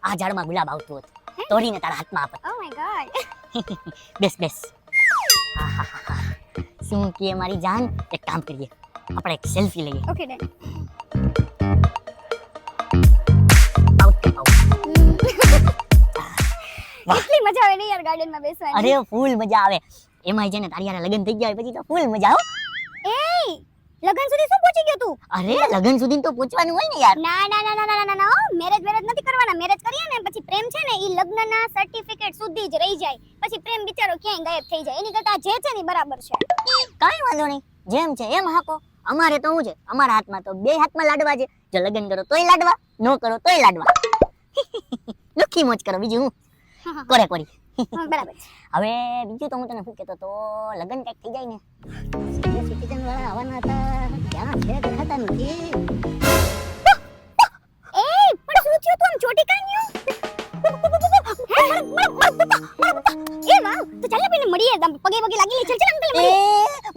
આ ઝાડમાં ગુલાબ આવતું હતું, તોડીને તારા હાથમાં આપત. Oh my God. બેસ બેસ. આહાહા. શું કે મારી જાન, એક કામ કરીએ, આપણે એક સેલ્ફી લઈએ. Okay done. પાઉટ કે પાઉટ. કેટલી મજા આવે ને યાર ગાર્ડનમાં બેસવાની. અરે ફૂલ મજા આવે. એમાંય છે ને તારી યાર લગન થઈ ગયા હોય પછી તો ફૂલ મજા આવે. એય લગન સુધી શું પહોંચી ગયો તું? અરે લગન સુધી તો પહોંચવાનું હોય ને યાર. ના ના ના ના ના ના ના મેરેજ નથી કરવાના. મેરેજ કરીએ ને પછી પ્રેમ છે ને ઈ લગ્નના સર્ટિફિકેટ સુધી જ રહી જાય. પછી પ્રેમ બિચારો ક્યાંય ગાયબ થઈ જાય. એની કરતા જે છે ને ઈ બરાબર છે. કાઈ વાંધો નહીં, જેમ છે એમ હાકો. અમારે તો શું છે, અમારા હાથમાં તો બે હાથમાં લાડવા છે. જો લગન કરો તોય લાડવા, નો કરો તોય લાડવા. લુખી મોજ કરો, બીજું હું કરે કરી. બરાબર છે. હવે બીજું તો હું તને શું કહેતો તો, લગન કઈક થઈ જાય ને સિટીઝન વાળા આવવાના હતા, ક્યાં છે દેખાતા નથી. એય પણ શું થયું તું આમ ચોટી કાઈ ગયો? એ વાવ તો ચાલ ને પેલે મળીએ. પગે પગે લાગી લે. ચાલ ચાલ અંકલ એ મળીએ.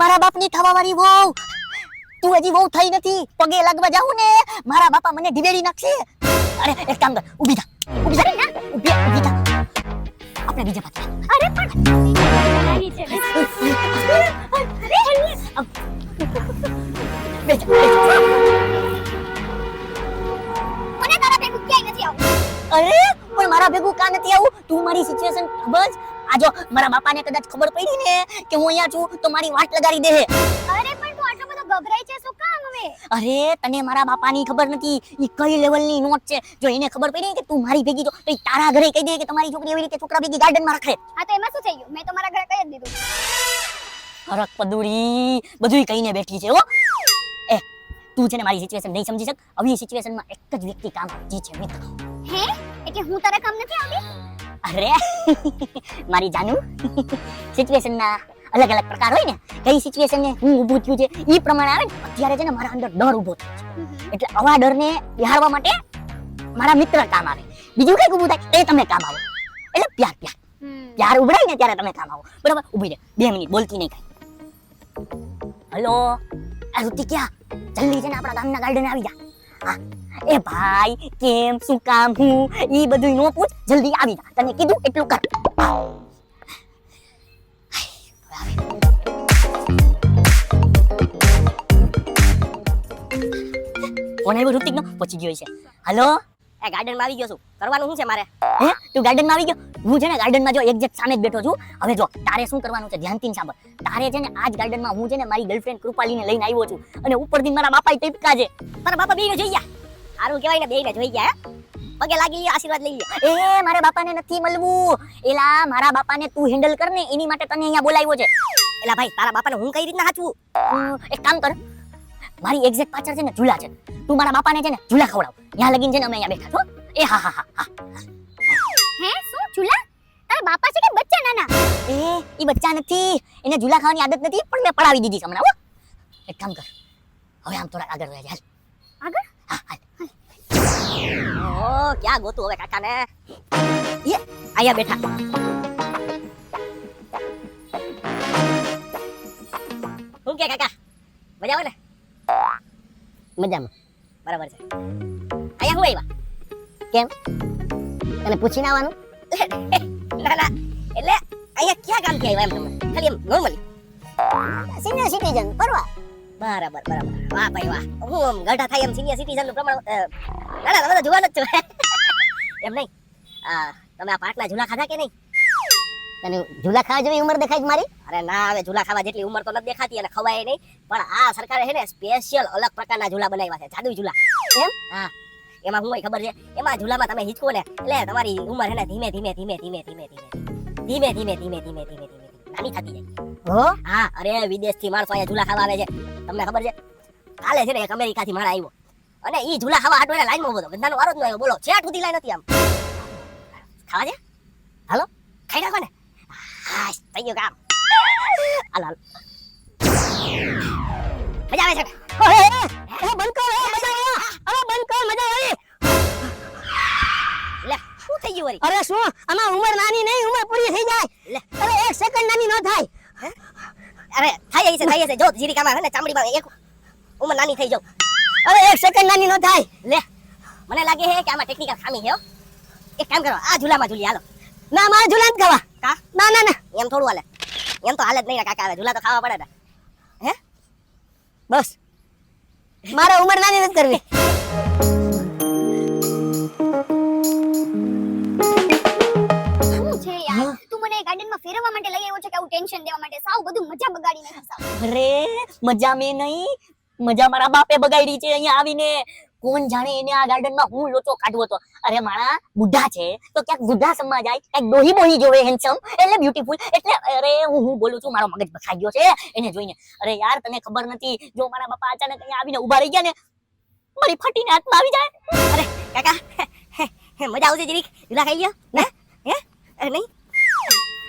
મારા બાપની થવાવાળી વહુ, તું હજી વહુ થઈ નથી. પગે લાગવા જાઉં ને મારા બાપા મને ઢીલેડી નાખશે. અરે એક કામ કર, ઊભી થા. ઊભી થા. ઊભી થા. આપણે બીજે પાછા. અરે પણ લાગી છે. બેસ. મને તારા ભેગું ક્યાંય નથી આવું. અરે પણ મારા ભેગું કા નથી આવું? તું મારી સિચ્યુએશન ખબર? આ જો મારા બાપાને કદાચ ખબર પડી ને કે હું અહીંયા છું તો મારી વાટ લગાડી દે. અરે પણ તું આટલો બધો ગભરાય છે શું કામ હવે? અરે તને મારા બાપાની ખબર નથી, ઈ કઈ લેવલની નોટ છે. જો એને ખબર પડી કે તું મારી ભેગી છો તો ઈ તારા ઘરે કહી દે કે તમારી છોકરી એવી રીતે છોકરા ભેગી ગાર્ડનમાં રખડે. હા તો એમાં શું થઈ ગયું? મેં તો મારા ઘરે કહી જ દીધું. હરક પદુડી બધુંય કહીને બેઠી છે હો. એ તું છે ને મારી સિચ્યુએશન નહીં સમજી શક. આવી સિચ્યુએશનમાં એક જ વ્યક્તિ કામ જી છે મિત્ર. હે એટલે હું તારા કામ નથી આવતી? અરે મારી જાનુ, સિચ્યુએશનના અલગ અલગ પ્રકાર હોય ને, કઈ સિચ્યુએશન ને હું ઊભું થયું છે ઈ પ્રમાણે આવે ને. અત્યારે છે ને મારા અંદર ડર ઊભો થયો છે, એટલે આવા ડરને બિહારવા માટે મારા મિત્ર કામ આવે. બીજું કઈક ઊભું થાય એ તમે કામ આવો. એટલે પ્યાર ઉભરાય ને ત્યારે તમે કામ આવો. બરાબર, ઊભી રહે 2 મિનિટ, બોલતી નહીં કઈ. હલો આ ઋતિક, ક્યાં જલ્દી છે ને આપણા ગામના ગાર્ડન આવી જા. હા એ ભાઈ કેમ, શું કામ, હું ઈ બધું નો પૂછ, જલ્દી આવી જા. તને કીધું એટલું કર. કોણ આવ્યો? ઋતિક નો પહોંચી ગયો છે. હલો એ ગાર્ડનમાં આવી ગયો છું. કરવાનું શું છે મારે? હે તું ગાર્ડનમાં આવી ગયો? હું છે ને ગાર્ડનમાં જો એક્ઝેક્ટ સામે જ બેઠો છું. હવે જો તારે શું કરવાનું છે ધ્યાનથી સાંભળ. તારે છે ને આજ ગાર્ડનમાં હું છે ને મારી ગર્લફ્રેન્ડ કૃપાલીને લઈને આવ્યો છું, અને ઉપરથી મારા બાપાએ ટીપકા છે. તારા બાપા બેયને જોઈ ગયા? સારું કહેવાય ને, બેયને જોઈ ગયા. પગે લાગી લ્યો, આશીર્વાદ લઈ લ્યો. એ મારા બાપાને નથી મળવું. એલા મારા બાપાને તું હેન્ડલ કર ને, એની માટે તને અહીંયા બોલાવ્યો છે. એલા ભાઈ તારા બાપાને હું કઈ રીતના હાચવું? એક કામ કર, મારી એક્ઝેક્ટ પાછળ છે ને ઝૂલા છે, તું મારા બાપાને છે ને ઝૂલા ખવડાવ. ત્યાં લગીન છે ને અમે અહીંયા બેઠા છો. એ હા હા હા હા. હે શું ઝૂલા? તારા બાપા છે કે બચ્ચા નાના? ઈ બચ્ચા નથી, એને ઝૂલા ખાવાની આદત નથી, પણ મેં પડાવી દીધી છે હમણાં. હો એક કામ કર, હવે આમ થોડા આગળ વહી જા. આગળ? હા હાલ. ઓ ક્યાં ગોતું હવે કાકાને? એ આયા બેઠા. હું કે કાકા મજા આવે ને? મજામાં. બરાબર છે. આયા હું આવ્યા? કેમ તને પૂછીને આવવાનું? ના ના, એટલે અહીંયા ક્યાં કામ થી આવ્યા એમ તમે? ખાલી એમ નોર્મલી સિનિયર સિટીઝન પરવા. બરાબર બરાબર, વાહ ભાઈ વાહ. હું આમ ગઢા થાય એમ સિનિયર સિટીઝન નું પ્રમાણ. ના ના તમે તો જુવાન જ છો. એમ નહીં, તમે આ પાટલા ઝૂલા ખાધા કે નહીં? તને ઝૂલા ખાવા જેવી ઉંમર દેખાય છે મારી? અરે ના, હવે ઝૂલા ખાવા જેટલી ઉંમર તો નથી દેખાતી અને ખવાય નહીં, પણ આ સરકારે છે ને સ્પેશિયલ અલગ પ્રકારના ઝૂલા બનાવ્યા છે, જાદુઈ ઝૂલા. એમ? હા, એમાં હું ખબર છે, એમાં ઝૂલામાં તમે હિંચકો ને એટલે તમારી ઉંમર છે ને ધીમે ધીમે ધીમે ધીમે ધીમે ધીમે ધીમે ધીમે ધીમે ધીમે ધીમે ધીમે નાની થતી જાય. હો હા, અરે વિદેશથી માણસો અહીંયા ઝૂલા ખાવા આવે છે. તમને ખબર છે, કાલે છે ને એક અમેરિકાથી માણસ આવ્યો અને ઈ ઝૂલા ખાવા હાટો એને લાઈનમાં ઉભો હતો. ગંધાનો વારો જ ન આવ્યો. બોલો છેટ સુધી લાઈન હતી. આમ ખાવા છે? હાલો ખાઈ નાખો ને. હા થઈ ગયું કામ. હાલ હાલ, મજા આવે છે. બંધ કર, મજા આવે. બંધ કર, મજા આવે. લે શું થઈ ગયું વળી? અરે શું આમાં ઉંમર નાની નહીં, ઉંમર પૂરી થઈ જાય. લે અરે 1 સેકન્ડ નાની ન થાય. અરે થાય છે જો જીરી કામાં હે ને ચામડીમાં એક ઉંમર નાની થઈ જાવ. અરે 1 સેકન્ડ નાની ન થાય. લે મને લાગે છે કે આમાં ટેકનિકલ ખામી છે. એક કામ કરો, આ ઝૂલામાં ઝૂલી હાલો. ના મારે ઝૂલા નથી ખાવા. કા? ના ના ના, એમ થોડું હાલે. એમ તો હાલે જ નહીં કાકા, હવે ઝૂલા તો ખાવા પડે ને. હે? બસ. મારે ઉંમર નાની નથી કરવી. શું છે યાર, તું મને ગાર્ડનમાં ફેરવવા માટે લઈ આવ્યો છે કે આવું ટેન્શન દેવા માટે? સાવ બધું મજા બગાડી નાખી સાવ. અરે મજા મેં નહીં, મજા મારા બાપે બગાડી છે અહીંયા આવીને. કોણ જાણે એને આ ગાર્ડનમાં હું લોચો કાઢવો હતો. અરે મારા બુઢા છે તો ક્યાંક બુઢા સમા જાય, ક્યાંક ડોહી બોહી જોવે હેન્ડસમ એટલે બ્યુટીફુલ, એટલે અરે હું બોલું છું, મારો મગજ બખાઈ ગયો છે એને જોઈને. અરે યાર તને ખબર નથી, જો મારા બાપા અચાનક અહીંયા આવીને ઊભા રહી ગયા ને, મારી ફટીને હાથમાં આવી જાય. અરે કાકા, મજા આવશે જરીક ઝૂલા ખાઈ ગયો ને? હે? અરે નહીં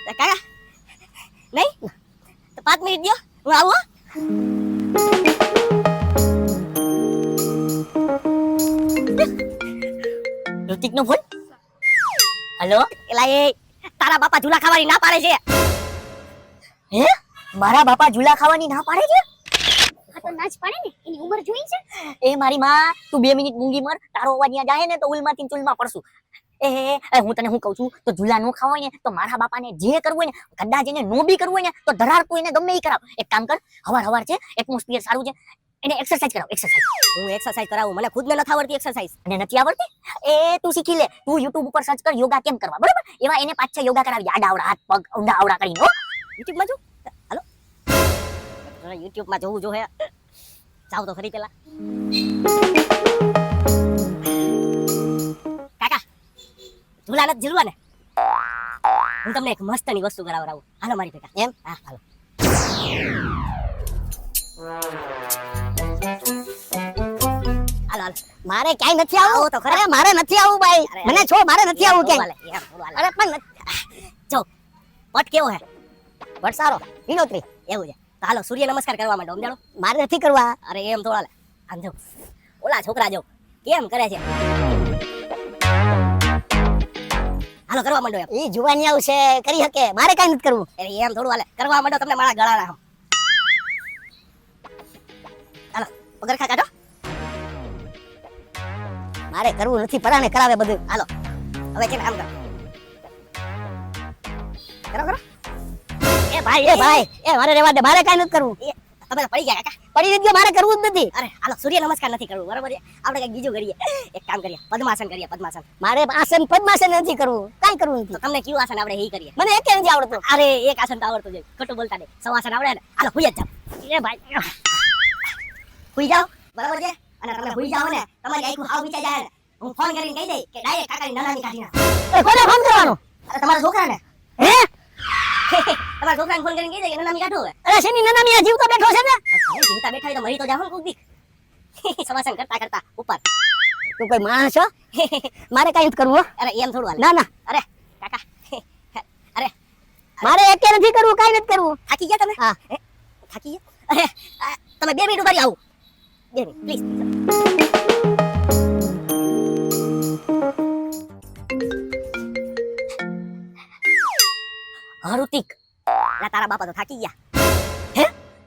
કાકા, નહીં તો 5 મિનિટ દ્યો, હું આવું હો. ઋતિક નો ફોન. હેલો. એલા એ તારા બાપા ઝૂલા ખાવાની ના પાડે છે. હે? મારા બાપા ઝૂલા ખાવાની ના પાડે છે? આ તો નાચ પાડે ને, એની ઉંમર જોઈ છે. એ મારી માં, તું 2 મિનિટ મૂંગી મર, તારો અવાજ ત્યાં જાય ને તો ઉલમાંથી ચૂલમાં પડશું. હું તને શું કહું છું, તો ઝૂલા નો ખાવા હોય ને તો મારા બાપાને જે કરવું હોય ને, કદાચ એને નો બી કરવું હોય ને તો ધરાડતું એને ગમે એ કરાવ. એક કામ કર, હવાર છે, એટમોસ્ફિયર સારું છે, એને એક્સરસાઇઝ કરાવ. એક્સરસાઇઝ હું એક્સરસાઇઝ કરાવું, મને ખુદને નથી આવડતી એક્સરસાઇઝ. અને નથી આવડતી એ તું શીખી લે. તું YouTube ઉપર સર્ચ કર યોગા કેમ કરવા, બરાબર? એવા એને 5-6 યોગા કરાવી, આડા આવડા હાથ પગ ઊંડા આવડા કરીને. YouTube માં જો હાલો, YouTube માં જોવું જો હે. જાવ તો ખરી પેલા. કાકા ઝૂલા નથી ઝૂલવા ને? હું તમને એક મસ્તની વસ્તુ કરાવરાવું, હાલો મારી ભેગા. એમ? હા હાલો. હાલો હાલો. મારે ક્યાંય નથી આવું. આવો તો ખરા. અરે મારે નથી આવું ભાઈ, મને છો, મારે નથી આવું ક્યાંય. અરે પણ જો પટ કેવો હે? બટ સારો, વિનોત્રી એવું છે તો હાલો સૂર્ય નમસ્કાર કરવા માંડો, સમજાણો? મારે નથી કરવા. અરે એમ થોડા લે, આમ જો ઓલા છોકરા જો કેમ કરે છે. હાલો કરવા માંડો એમ. ઈ જુવાની આવશે કરી શકે, મારે કાંઈ નથી કરવું. અરે એમ થોડું હાલે, કરવા માંડો તમને મારા ગળા ના. હાલો પગરખા કાઢો. મારે કરવું નથી, પરાણે કરાવે બધું. હાલો હવે છે ને આમ કરો. કરો કરો. એ ભાઈ એ મારે રહેવા દે, મારે કાંઈ નથી કરવું. તમે તો પડી ગયા કાકા. પડી નથી ગયો, મારે કરવું જ નથી. અરે હાલો સૂર્ય નમસ્કાર નથી કરવું, બરોબર છે? આપણે કઈક બીજું કરીએ, એક કામ કરીએ, પદ્માસન કરીએ. પદ્માસન. મારે આસન પદ્માસન નથી કરવું, કાંઈ કરવું તો નથી. તમને કયું આસન આવડે એ કરીએ. મને એકે નથી આવડતું. અરે એક આસન તો આવડતું છે, ખોટું બોલતા નહીં. સવાસન આવડે ને? હાલો હુઈ જ જાઓ. એ ભાઈ હુઈ જાઓ, બરાબર છે? અને તમે હુઈ જાઓ ને, તમારી આંખો હાવ વિચાર જાય ને, હું ફોન કરીને કહી દઈ કે ડાયરેક્ટ કાકાની નનાની કાઢી નાખ. કોને ફોન કરવાનો? અરે તમારા છોકરાને. હે? તમારા છોકરાને ફોન કરીને કહી દઈ કે નનાની કાઢો હવે. અરે શેની નનામી આ જીવતો બેઠો છે ને? હવે જીવતા બેઠા હોય તો મરી તો જાવ ને કોક દી. સવાસન કરતા કરતા ઉપર. તું કોઈ માણસ છો? મારે કાંઈ નથી કરવું હો. અરે એમ થોડું હાલે. ના ના, અરે કાકા અરે મારે એકે નથી કરવું, કાંઈ નથી કરવું. થાકી ગયા તમે? હા. થાકી ગયા? અરે તમે 2 મિનિટ ઉભા રહી, આવું 2 મિનિટ પ્લીઝ. હા ઋતિક, તારા બાપા તો થાકી ગયા. હે?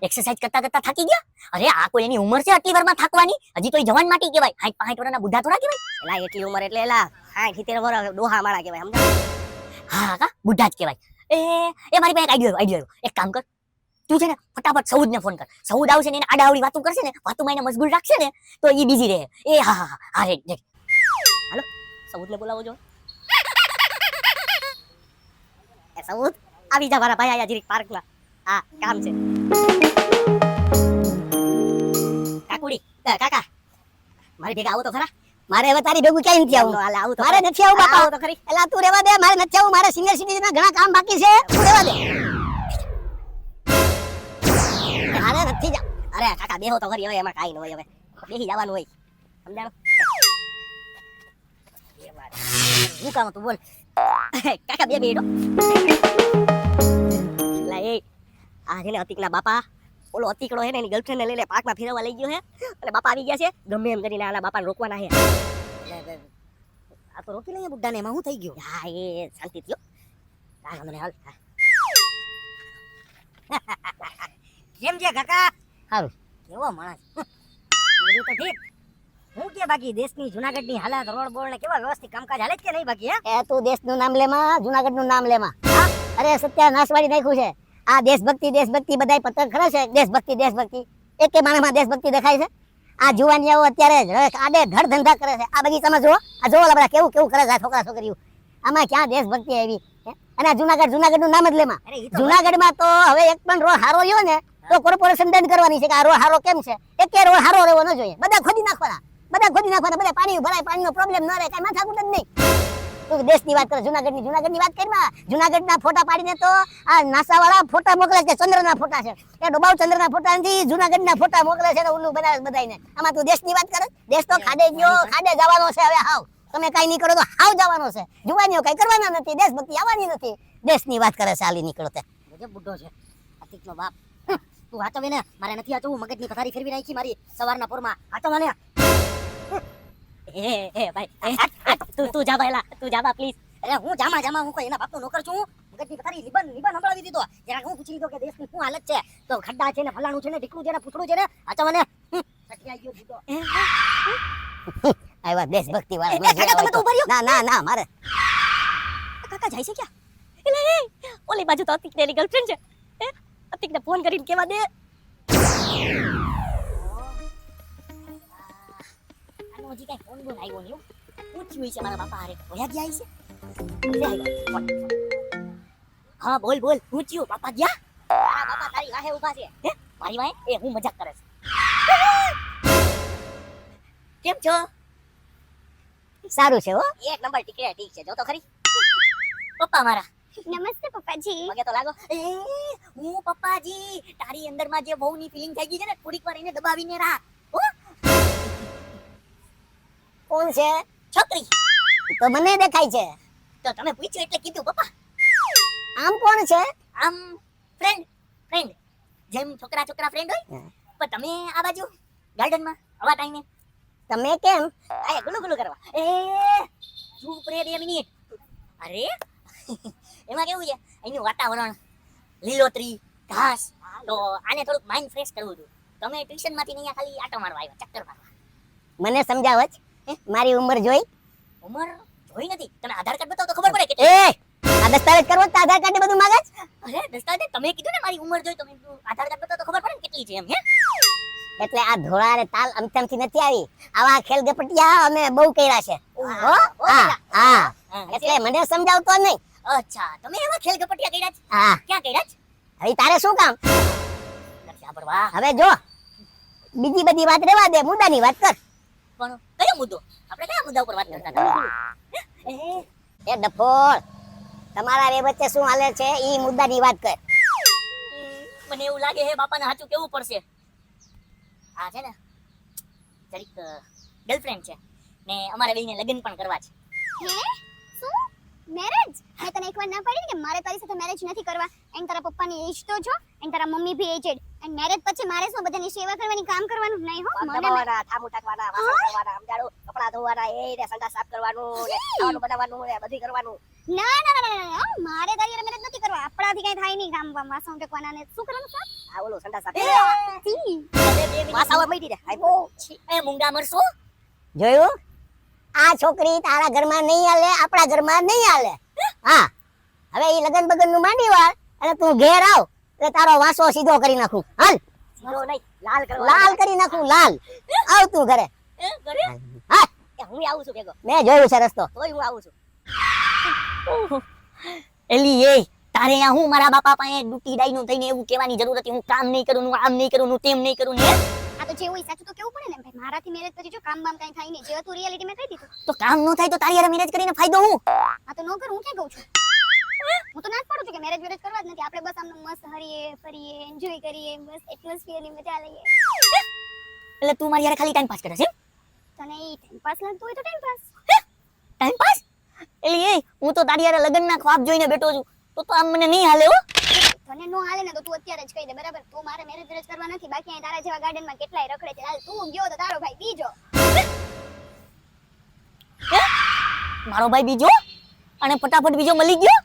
એક્સરસાઇઝ કરતા કરતા થાકી ગયા? અરે આ કોઈ એની ઉંમર છે આટલી વારમાં થાકવાની? હજી તો ઈ જવાન માટી કહેવાય, 65 વર્ષના બુઢા થોડા કહેવાય. એલા એટલી ઉંમર એટલે એલા 60-70 વર્ષ ડોહા માળા કહેવાય, સમજાય? હા કા બુઢા જ કહેવાય. એ મારી પાસે એક આઈડિયા આવ્યો. એક કામ કર, તું છે ને ફટાફટ સૌદને ફોન કર. સૌદ આવશે ને એને આડાવડી વાતું કરશે ને, વાતુમાં એને મશગુલ રાખશે ને તો ઈ બીજી રહે. એ હા હા હા રેડી. હાલો સૌદને બોલાવો જો. એ સૌદ આવી જા મારા ભાઈ, આયા જીરીક પાર્કમાં. હા કામ છે. કાકુડી કાકા મારી ભેગા આવો તો ખરા. મારે હવે તારી ભેગું ક્યાંય નથી આવું. હાલે આવું તો મારે નથી આવું બાપા. આવો તો ખરી. એલા તું રહેવા દે, મારે નથી આવું. મારે સિનિયર સિટીઝન ના ઘણા કામ બાકી છે, તું રહેવા દે. મારે નથી જા. અરે કાકા બેહો તો ખરી, હવે એમાં કાઈ ન હોય, હવે બેહી જવાનું હોય, સમજાણો? હું કામ તું બોલ. કાકા 2 મિનિટ હો. લા એ આ છે ને અતિકના બાપા, ઓલો અતિકડો છે ને એની ગર્લફ્રેન્ડને લઈને પાર્કમાં ફેરવા લઈ ગયો છે, અને બાપા આવી ગયા છે. ગમે એમ કરીને આના બાપાને રોકવાના છે. આ તો રોકી લઈએ બુడ్డాને, એમાં શું થઈ ગયું? હા એ શાંતિ થયો. હા મને હાલ. કેમ છે કાકા? સારું. કેવો માણસ. બધું તો ઠીક. હું કે બાકી દેશની જુનાગઢની હાલત રોડ બોર્ડ ને કેવા વ્યવસ્થિત કામકાજ હાલે છે કે નહીં બાકી હે? એ તું દેશનું નામ લેમાં જુનાગઢનું નામ લેમાં હા? અરે સત્યાનાશ વાળી નાખ્યું છે આ દેશભક્તિ બધાય પતંગ ખરે છે દેશભક્તિ એકે માણસમાં દેશભક્તિ દેખાય છે આ જુવાનિયાઓ અત્યારે આડે ધડ ધંધા કરે છે આ બગીચામાં જુઓ આ જોવો બધા કેવું કરે છે આ છોકરા છોકરીઓ આમાં ક્યાં દેશભક્તિ આવી હે? અને આ જુનાગઢનું નામ જ લેમાં અરે ઈ તો જુનાગઢમાં તો હવે એક પણ રોડ હારો રહ્યો ને તો કોર્પોરેશન દંડ કરવાની છે કે આ રોડ હારો કેમ છે એકે રોડ હારો રહેવો ન જોઈએ બધા ખોદી નાખવાના બધા પાણી ભરાય પાણીનો પ્રોબ્લેમ ન રહે કઈ માથાકૂટ જ નહીં તું દેશની વાત કરે જુનાગઢની વાત કરીમાં જુનાગઢના ફોટા પાડીને તો આ નાસાવાળા ફોટા મોકલે છે ચંદ્રના ફોટા છે એ ડોબાવ ચંદ્રના ફોટા નથી જુનાગઢના ફોટા મોકલે છે ને ઉલ્લુ બનાવે બધાયને આમાં તું દેશની વાત કરે દેશ તો ખાડે ગયો ખાડે જવાનો છે હવે હાવ તમે કઈ નહીં કરો તો હાવ જવાનો છે જુવાનીઓ કઈ કરવાના નથી દેશભક્તિ આવવાની નથી દેશની વાત કરે છે હાલી નીકળો તે ગજબ બુઢો છે અતિકનો બાપ તું વાંચવે ને મારે નથી વાંચવું મગજની પથારી ફેરવી નાખી મારી સવારના પોરમાં વાંચો મને એ ભાઈ તું જા ભાઈલા તું જા બા પ્લીઝ અરે હું જામા હું કોઈ એના બાપનો નોકર છું મગજની પથારી નિબંધ સંભળાવી દીધો જરાક હું પૂછી લીધો કે દેશની શું હાલત છે તો ખड्डा છે ને ફલાણું છે ને ઢીકણું છે ને પૂછડું છે ને વાંચો મને સટિયાઈ ગયો બુઢો આવ્યા દેશભક્તિ એ, વાળા કાકા, તમે તો ઉભા રહ્યો. ના મારે કાકા જાય છે ક્યાં એટલે ઓલી બાજુ તો અતિક તેરી ગર્લફ્રેન્ડ છે અતિકને ફોન કરીને કેવા દે આનો હજી કઈ ફોન બોન આવ્યો નહીં પૂછ્યું છે મારા બાપા હારે ભયા ગયા છે લે આવ્યો ફોન. હા બોલ પૂછ્યું બાપા ગયા તારા બાપા તારી વાહે ઊભા છે હે મારી વાય એ હું મજાક કરે છે કેમ છો સારું છે હો એક નંબર ઠીક છે જો તો ખરી પપ્પા મારા નમસ્તે પપ્પાજી મગે તો લાગો એ હું પપ્પાજી તારી અંદરમાં જે બહુની ફીલિંગ થઈ ગઈ છે ને થોડીક વાર એને દબાવીને રાખ હો કોણ છે છોકરી તો મને દેખાય છે તો તમે પૂછ્યું એટલે કીધું પપ્પા આમ કોણ છે આમ ફ્રેન્ડ જેમ છોકરા ફ્રેન્ડ હોય પણ તમે આ બાજુ ગાર્ડનમાં હવા ટાઈમે તમે કેમ આ ગુલુ કરવા એ ચૂપ રે 2 મિનિટ અરે એમાં કેવું છે અહીંનું વાતાવરણ લીલોતરી ઘાસ તો આને થોડુંક માઇન્ડ ફ્રેશ કરવું હતું તમે ટ્યુશન માંથી અહીંયા ખાલી આટો મારવા આવ્યા ચક્કર મારવા મને સમજાવજ મારી ઉંમર જોઈ ઉંમર જોઈ નથી તમે આધાર કાર્ડ બતાવો તો ખબર પડે કે એ આ દસ્તાવેજ કરવો તો આધાર કાર્ડ ને બધું માંગે છે? અરે દસ્તાવેજ તમે કીધું ને મારી ઉંમર જોઈ તમે આધાર કાર્ડ બતાવો તો ખબર પડે ને કેટલી છે એમ હે એટલે આ ધોળા ને તાલ અમથામથી નથી આવી આવા ખેલ ગપટિયા અમે બહુ કર્યા છે હો હા એટલે મને સમજાવતો નહીં અચ્છા તમે એવા ખેલ ગપટિયા કર્યા છે હા ક્યાં કર્યા છે હવે તારે શું કામ નથી સાંભળવા હવે જો બીજી બધી વાત રેવા દે મુદ્દાની વાત કર પણ કયો મુદ્દો આપણે કયા મુદ્દા ઉપર વાત કરતા હતા એ ડફોળ તમારા બે વચ્ચે શું હાલે છે ઈ મુદ્દાની વાત કર મને એવું લાગે હે બાપાને સાચું કેવું પડશે આ છે ને જરીક ગર્લફ્રેન્ડ છે ને અમારે બેયને લગ્ન પણ કરવા છે હે શું મેરેજ મેં તને એકવાર ના પાડી કે મારે તારી સાથે મેરેજ નથી કરવા એન્ડ તારા પપ્પાની એજ તો જો એન્ડ તારા મમ્મી ભી એજેડ એન્ડ મેરેજ પછી મારે શું બધાની સેવા કરવાની કામ કરવાનું નહીં હો મને દબાવવાના થામું ટાકવાના વાસણ કરવાના સમજાડો કપડા ધોવાના એ ને સંડા સાફ કરવાનું ને ખાવાનું બનાવવાનું ને બધું કરવાનું ના મારે તારી હારે મેરેજ નથી કરવા આપણાથી કઈ થાય નહીં કામ વાસણ ટેકવાના ને શું કરવાનું સર આ ઓલો સંડા સાફ વાસાવા મળી દે આઈપો એ મૂંગા મરશો જોયું આ છોકરી તારા ઘરમાં નહીં હાલે આપણા ઘરમાં નહીં હાલે હા હવે ઈ લગન બગન નું માંડી વાળ અને તું ઘેર આવ એટલે તારો વાસો સીધો કરી નાખું હાલ સીધો નહીં લાલ કરવા લાલ કરી નાખું લાલ આવ તું ઘરે ઘરે હા હું આવું છું ભેગો મેં જોયું છે રસ્તો તોય હું આવું છું એલી એ તારે અહીંયા હું મારા બાપા પાસે ડૂટી ડાઈ નું થઈને એવું કહેવાની જરૂર હતી હું કામ નહીં કરું હું આમ નહીં કરું હું તેમ નહીં કરું ને આ તો જેવું સાચું તો કેવું પડે ને ભાઈ મારાથી મેરેજ પછી જો કામ બામ કઈ થાય નહીં જે હતું રિયાલિટી મેં કહી દીધું તો કામ ન થાય તો તારી હારે મેરેજ કરીને ફાયદો હું આ તો ન કર હું ક્યાં કહું છું હું તો ના જ પાડું છું કે મેરેજ વેરેજ કરવા જ નથી આપણે બસ આમ મસ્ત હરીએ ફરીએ એન્જોય કરીએ બસ એટમોસ્ફિયર ની મજા લઈએ એટલે તું મારી હારે ખાલી ટાઈમ પાસ કરે છે તને ઈ ટાઈમ પાસ લાગતું હોય તો ટાઈમ પાસ ટાઈમ પાસ એલી એ હું તો તારી હારે લગ્નના ખ્વાબ જોઈને બેઠો છું તો આમ મને નહીં હાલે હો તને નો હાલે ને તો તું અત્યારે જ કહી દે બરાબર તું મારે મેરેજ વેરેજ કરવા નથી બાકી અહીં તારા જેવા ગાર્ડન માં કેટલાય રખડે છે હાલ તું ગયો તો તારો ભાઈ બીજો મારો ભાઈ બીજો અને ફટાફટ બીજો મળી ગયો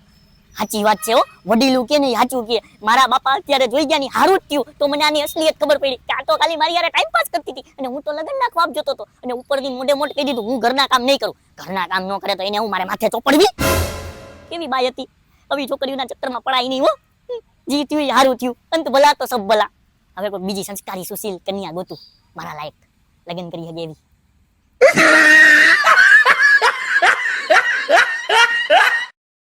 સાચી વાત છે હો, વડીલું કે નહીં સાચું કે. મારા બાપા અત્યારે જોઈ ગયા ની હારું જ થયું તો મને આની અસલિયત ખબર પડી કે આ તો ખાલી મારી યારે ટાઈમ પાસ કરતી હતી અને હું તો લગનના ખ્વાબ જોતો હતો અને ઉપરથી મોઢે મોઢ કહી દીધું હું ઘરના કામ નહીં કરું. ઘરના કામ ન કરે તો એને હું મારે માથે ચોપડવી. કેવી બાઈ હતી. આવી છોકરીઓના ચક્કરમાં પડાય નહીં હો. જી થયું એ હારું થયું, અંત ભલા તો સબ ભલા. હવે કોઈ બીજી સંસ્કારી સુશીલ કન્યા ગોતું મારા લાયક, લગ્ન કરી હગે એવી.